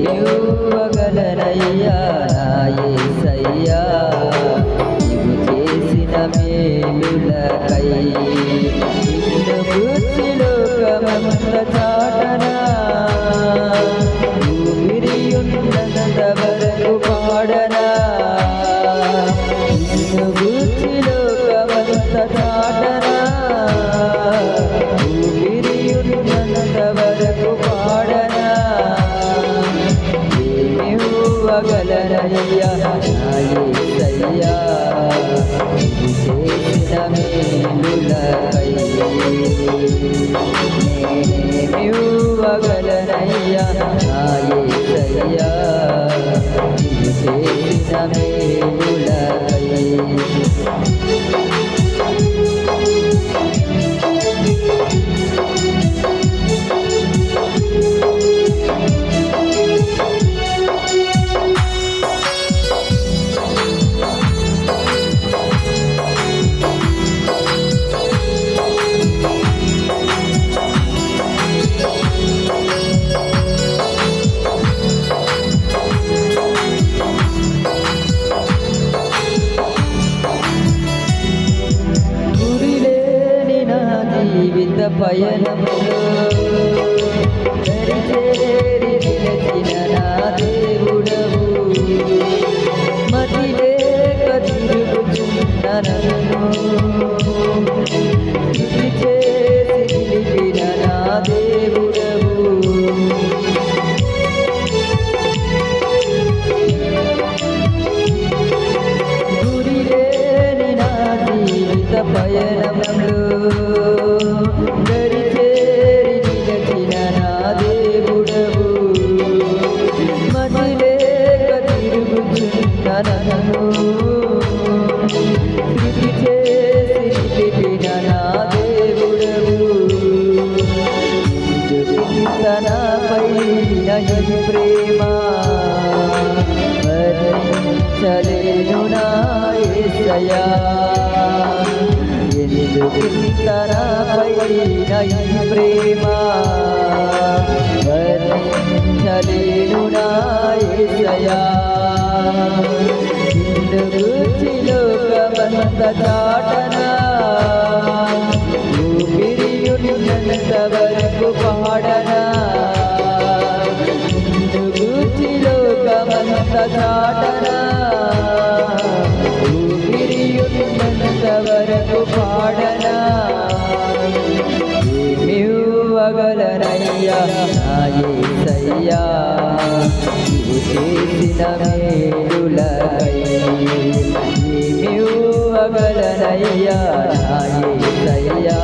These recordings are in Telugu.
ఏమివ్వగలనయ్యా నా యేసయ్యా నీవు చేసిన మేలులకై నిన్ను గూర్చి లోకమంత చాటనా ఊపిరియున్నంత వరకు పాడనా నిన్ను గూర్చి లోకమంత చాటనా ఊపిరియున్నంత వరకు పాడనా ఏమివ్వగలనయ్యా నా యేసయ్యా నీవు చేసిన మేలులకై నేనేమివ్వగలనయ్యా నా యేసయ్యా నీవు చేసిన మేలులకై జీవిత పయనములో దరిచేరి నిలచిన నా దేవుడవు మతి లేక తిరుగుచున్న నన్ను స్తుతి చేసి నిలిపిన నా దేవుడవు గురిలేని నా జీవిత పయనములో దరిచేరి నిలచిన నా దేవుడవు మతి లేక తిరుగుచున్న నన్ను స్తుతి చేసి నిలిపిన నా దేవుడవు నాపై నీ ప్రేమ వర్ణించలేను నా యేసయ్యా ఎందుకింతనాపై నీ ప్రేమ వర్ణించలేను నా యేసయ్యా నిన్ను గూర్చి లోకమంత చాటనా ఊపిరియున్నంత వరకు పాడనా నిన్ను గూర్చి లోకమంత చాటనా ఊపిరియున్నంత వరకు పాడనా ఏమివ్వగలనయ్యా నా యేసయ్యా నీవు చేసిన మేలులకై ఏమివ్వగలనయ్యా నా యేసయ్యా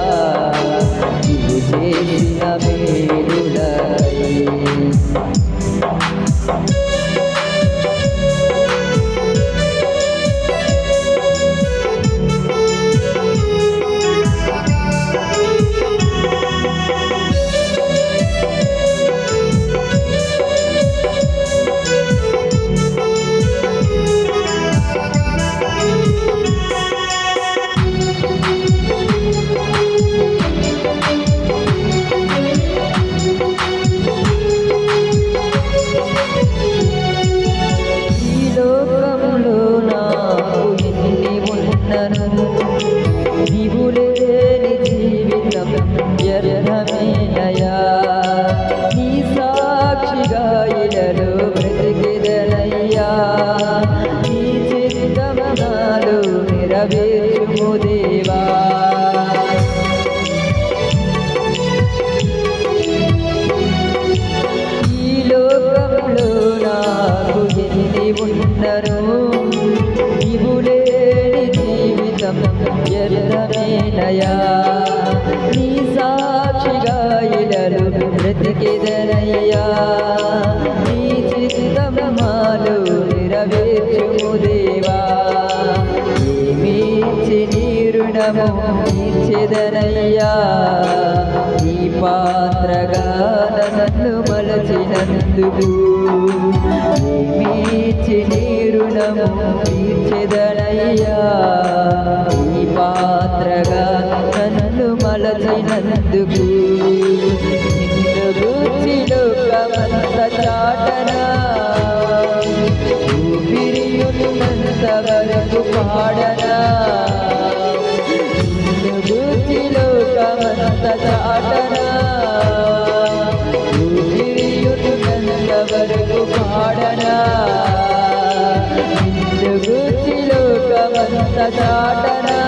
నీవు చేసిన మేలులకై నీవు లేని జీవితం వ్యర్థమేనయా నీ సాక్షిగా ఇలలో బ్రతికెదనయ్యా నీ చిత్తము నాలో నెరవేర్చుము దేవా ఈ లోకంలో నాకు ఎన్ని ఉన్నను నీవు లేని జీవితం వ్యర్థమేనయా నీ సాక్షిగా ఇలలో బ్రతికెదనయ్యా నీ చిత్తము మాలో నెరవేర్చుము దేవా ఏమిచ్చి నీ రుణము తీర్చెదనయ్యా నీ పాత్రగా నన్ను మలచినందుకు ఏమిచ్చి నీ రుణము తీర్చెదనయ్యా నీ పాత్రగా నన్ను మలచినందుకు నిన్ను గూర్చి లోకమంత చాటనా ఊపిరియున్నంత వరకు పాడనా నిన్ను గూర్చి లోకమంత చాటనా ఊపిరియున్నంత వరకు పాడనా నిన్ను గూర్చి లోకమంత చాటనా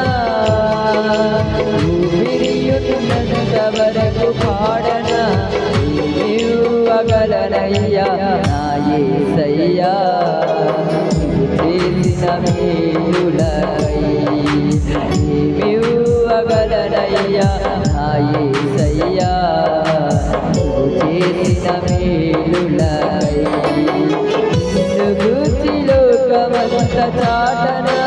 ఊపిరియున్నంత వరకు పాడనా ఇవ్వగలనయ్యా నా యేసయ్యా చేసిన మేలులకై ఇవ్వగలనయ్యా నా యేసయ్యా చేసిన మేలులకై నిన్ను గూర్చి లోకమంత చాటనా